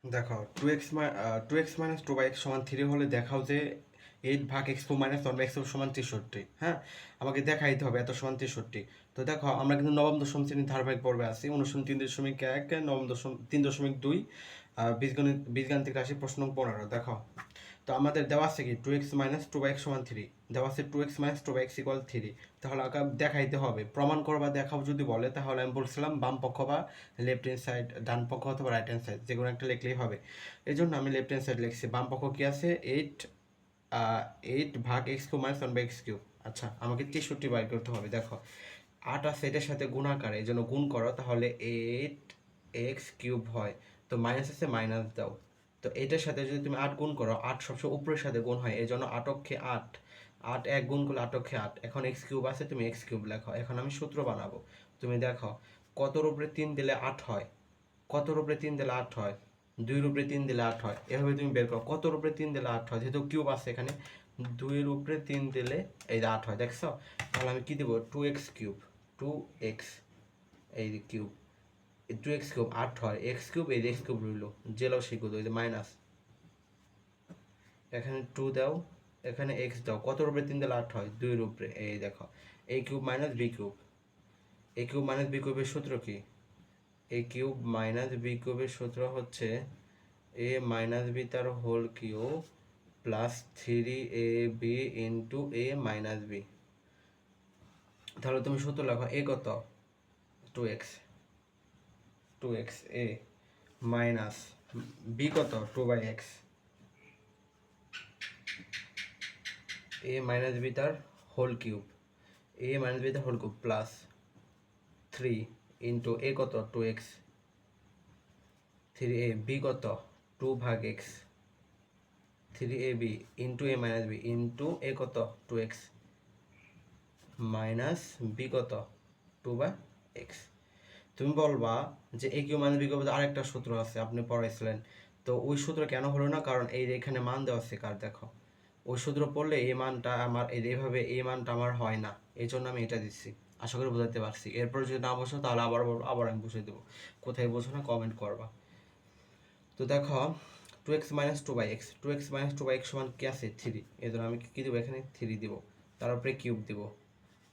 দেখো 2x minus 2/x সমান 3 হলে দেখাও যে 8 ভাগ x4 মাইনাস 1/x সমান 63। হ্যাঁ, আমাকে দেখাইতে হবে এত সমান 63। তো দেখো আমরা কিন্তু নবম দশম শ্রেণীর ধারাবাহিক পর্বে আছি, অনুশীলন 3.1, নবম দশম 3.2, বীজগাণিতিক রাশি প্রশ্ন 15। দেখো তো আমাদের দেওয়া আছে কি 2x মাইনাস 2/x সমান 3, দেওয়া আছে 2x মাইনাস 2/x ইকুয়াল 3। তাহলে আগে দেখাইতে হবে, প্রমাণ করো বা দেখাও যদি বলে তাহলে আমি বলছিলাম বাম পক্ষ বা লেফট হ্যান্ড সাইড, ডান পক্ষ অথবা রাইট হ্যান্ড সাইড যে কোনো একটা লিখলেই হবে। এই জন্য আমি লেফট হ্যান্ড সাইড লিখছি। বাম পক্ষ কি আছে 8 ভাগ x3 মাইনাস 1/x3। আচ্ছা, আমাকে 63 বাইর করতে হবে। দেখো 8 আছে এটার সাথে গুণাকার, এই জন্য গুণ করো, তাহলে 8x3 হয়। তো মাইনাস আছে মাইনাস দাও। তো এটার সাথে যদি তুমি 8 গুণ করো, 8 সবসময় উপরের সাথে গুণ হয়, এই জন্য 8 অক্ষে 8, 8 এক গুণ করলে 8 অক্ষে 8। এখন x3 আছে, তুমি x3 লেখো। এখন আমি সূত্র বানাবো। তুমি দেখো কতর উপরে 3 দিলে 8 হয়, কতর উপরে 3 দিলে 8 হয়, 2-এর উপরে 3 দিলে 8 হয়। এভাবে তুমি বের করো কতর উপরে 3 দিলে 8 হয়, যেহেতু কিউব আছে এখানে, 2-এর উপরে 3 দিলে এই 8 হয়। দেখছো? তাহলে আমি কি দেব 2x কিউব, 2x এই কিউব, 2x কিউব 8 হয়, x কিউব এই x কিউব রইল, জেলাও শিখবো ওই যে মাইনাস, এখানে 2 দাও, এখানে x দাও, কতর উপরে 3 দিলে 8 হয়, 2-এর উপরে। এই দেখো a cube minus b cube, a cube minus b কিউবের সূত্র কি, a কিউব মাইনাস b কিউবের সূত্র হচ্ছে a মাইনাস b তার whole cube plus 3ab into a minus b। তাহলে তুমি সূত্র লেখো, a কত 2x, 2x a minus b কত 2/x, a মাইনাস b তার whole cube, a minus b তার whole cube plus 3 into a কত 2x, 3a b কত 2 ভাগ x, 3ab into a minus b into a কত 2x minus b কত 2/x। তুমি বলবা যে a cube minus b cube আরেকটা সূত্র আছে আপনি পড়াইছিলেন, তো ওই সূত্র কেন হলো না, কারণ এই এখানে মান দেওয়া আছে কার, দেখো ওই সূত্র পড়লে এই মানটা আমার এইভাবে এই মানটা আমার হয় না, এই জন্য আমি এটা দিচ্ছি। আশা করি বোঝাতে পারছি। এরপর যদি না বসো তাহলে আবার বলবো, আবার আমি বুঝিয়ে দেবো। কোথায় বোঝো না কমেন্ট করবা। তো দেখো 2x minus 2/x, 2x minus 2/x সমান কি আছে 3, এই জন্য আমি কি দেবো এখানে 3 দিব, তার উপরে কিউব দিব,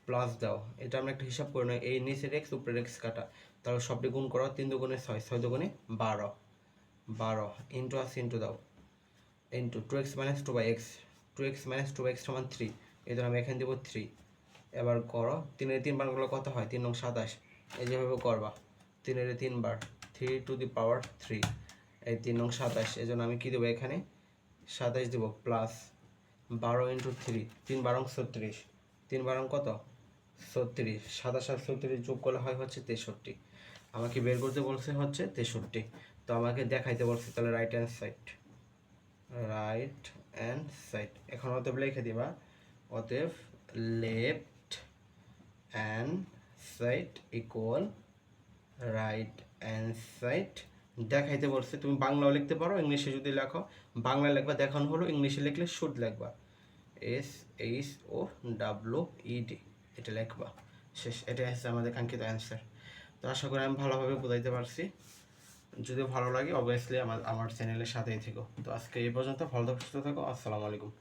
প্লাস দাও। এটা আমরা একটা হিসাব করে নিই, এই নিচের x উপরের x কাটা, তাহলে সবটি গুণ করো, 3 দুগুণে 6, 6 দুগুণে 12, 12 ইন্টু আছে ইন্টু দাও, into 2x minus 2/x, 2x minus 2/x সমান 3, এই জন্য আমি এখানে দেবো 3। এবার করো 3-এর 3 বার করলে কত হয়, 3 নং 27, এই যেভাবে করবা 3-এর 3 বার, 3 টু দি পাওয়ার 3, এই 3 নং 27, এই জন্য আমি কী দেবো এখানে 27 দেবো, প্লাস 12 ইন্টু 3, 3 বারং 36, 3 বারং কত 36, 27 আর 36 যোগ করলে হয় হচ্ছে 63। আমাকে বের করতে বলছে হচ্ছে 63, তো আমাকে দেখাইতে বলছে তাহলে right hand side, right hand side. এখন অতএব লিখে দিবা, অতএব left hand side equal right hand side. দেখাইতে বলছে, তুমি বাংলাও লিখতে পারো, ইংলিশে যদি লেখো বাংলা লিখবা, দেখানো হলো, ইংলিশে লিখলে শুড লিখবা, SHOWED, এটা লিখবা, শেষ। এটাই হচ্ছে আমাদের কাঙ্ক্ষিত অ্যান্সার। তো আশা করি আমি ভালোভাবে বোঝাইতে পারছি। যদি ভালো লাগে অবভিয়াসলি আমার চ্যানেলের সাথেই থেকো। তো আজকে এই পর্যন্ত, ভালো থাকো, সুস্থ থাকো, আসসালামু আলাইকুম।